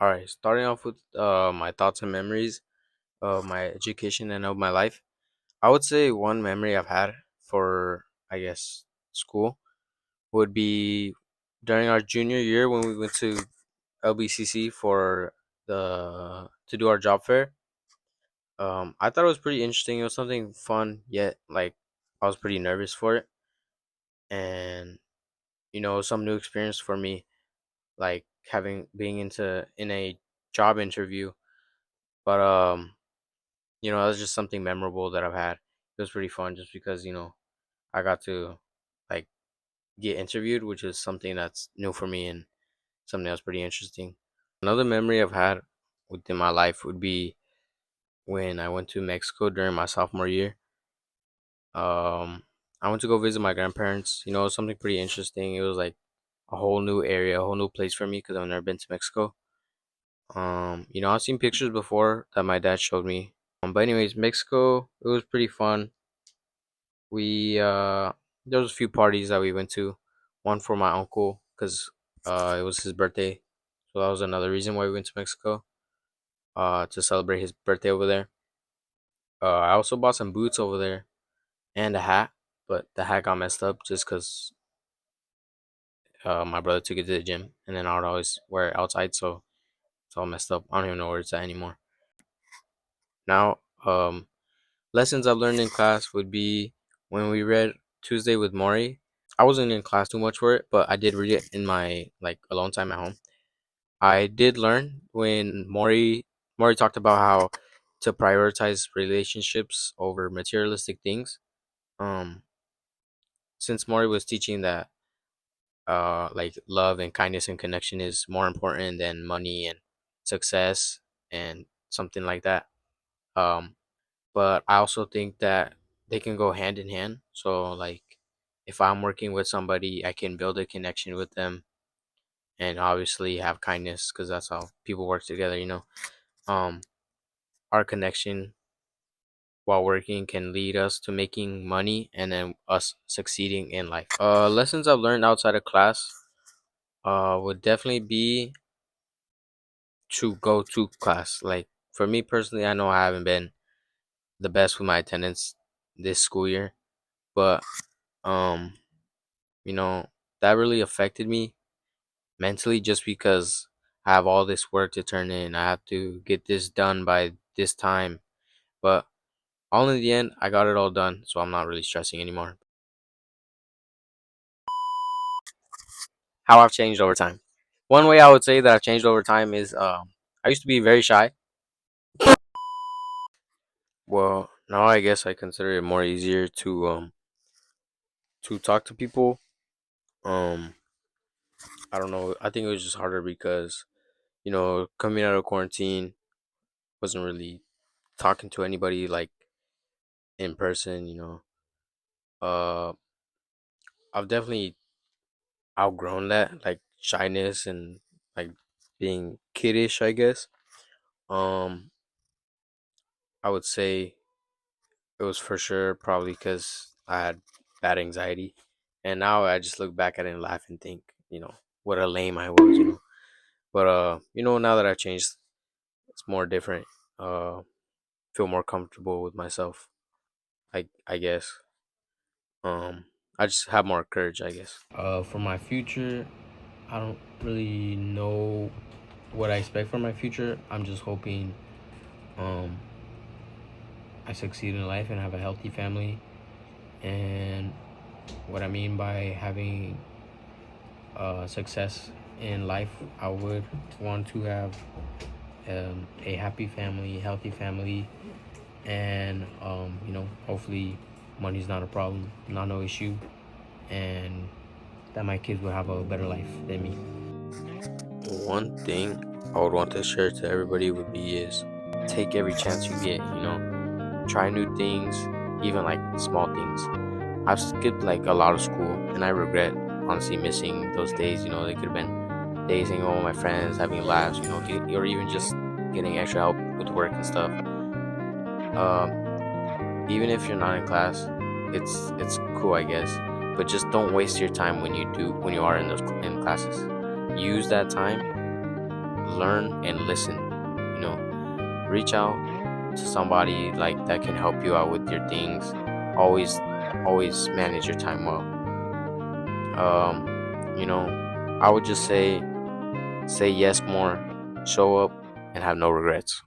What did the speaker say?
All right, starting off with my thoughts and memories of my education and of my life. I would say one memory I've had for, I guess, school would be during our junior year when we went to LBCC for the to do our job fair. I thought it was pretty interesting. It was something fun, yet like I was pretty nervous for it, and some new experience for me, like having being into in a job interview. But that was just something memorable that I've had. It was pretty fun just because, I got to like get interviewed, which is something that's new for me and something that's pretty interesting. Another memory I've had within my life would be when I went to Mexico during my sophomore year. Um, I went to go visit my grandparents. It was something pretty interesting. It was like a whole new area, a whole new place for me because I've never been to Mexico. I've seen pictures before that my dad showed me. But anyways, Mexico, it was pretty fun. We there was a few parties that we went to. One for my uncle because it was his birthday, so that was another reason why we went to Mexico. To celebrate his birthday over there. I also bought some boots over there and a hat, but the hat got messed up just because my brother took it to the gym, and then I would always wear it outside, so it's all messed up. I don't even know where it's at anymore. Now, lessons I've learned in class would be when we read Tuesday with Maury. I wasn't in class too much for it, but I did read it in my like alone time at home. I did learn when Maury talked about how to prioritize relationships over materialistic things. Um, since Maury was teaching that like love and kindness and connection is more important than money and success and something like that. Um, but I also think that they can go hand in hand. So like if I'm working with somebody, I can build a connection with them and obviously have kindness because that's how people work together. um our connection while working can lead us to making money and then us succeeding in life. Lessons I've learned outside of class would definitely be to go to class. Like for me personally, I know I haven't been the best with my attendance this school year, but um you know that really affected me mentally just because I have all this work to turn in. I have to get this done by this time. But all in the end, I got it all done, so I'm not really stressing anymore. How I've changed over time. One way I would say that I've changed over time is I used to be very shy. Well, now I guess I consider it more easier to talk to people. Um, I don't know. I think it was just harder because coming out of quarantine wasn't really talking to anybody like in person. Uh, I've definitely outgrown that like shyness and like being kiddish, I guess. Um, I would say it was for sure probably because I had bad anxiety, and now I just look back at it and laugh and think, what a lame I was. But now that I've changed, it's more different. Feel more comfortable with myself. I guess. I just have more courage, I guess. For my future, I don't really know what I expect for my future. I'm just hoping um I succeed in life and have a healthy family. And what I mean by having success in life, I would want to have a happy family, healthy family, and hopefully money's not a problem, not no issue, and that my kids will have a better life than me. One thing I would want to share to everybody would be is take every chance you get. Try new things, even like small things. I've skipped like a lot of school, and I regret honestly missing those days. They could have been days hanging out with my friends, having laughs. Or even just getting extra help with work and stuff. Even if you're not in class, it's cool, I guess. But just don't waste your time when you are in those in classes. Use that time learn and listen. You know, reach out to somebody like that can help you out with your things. Always, always manage your time well. You know, I would just say yes more, show up, and have no regrets.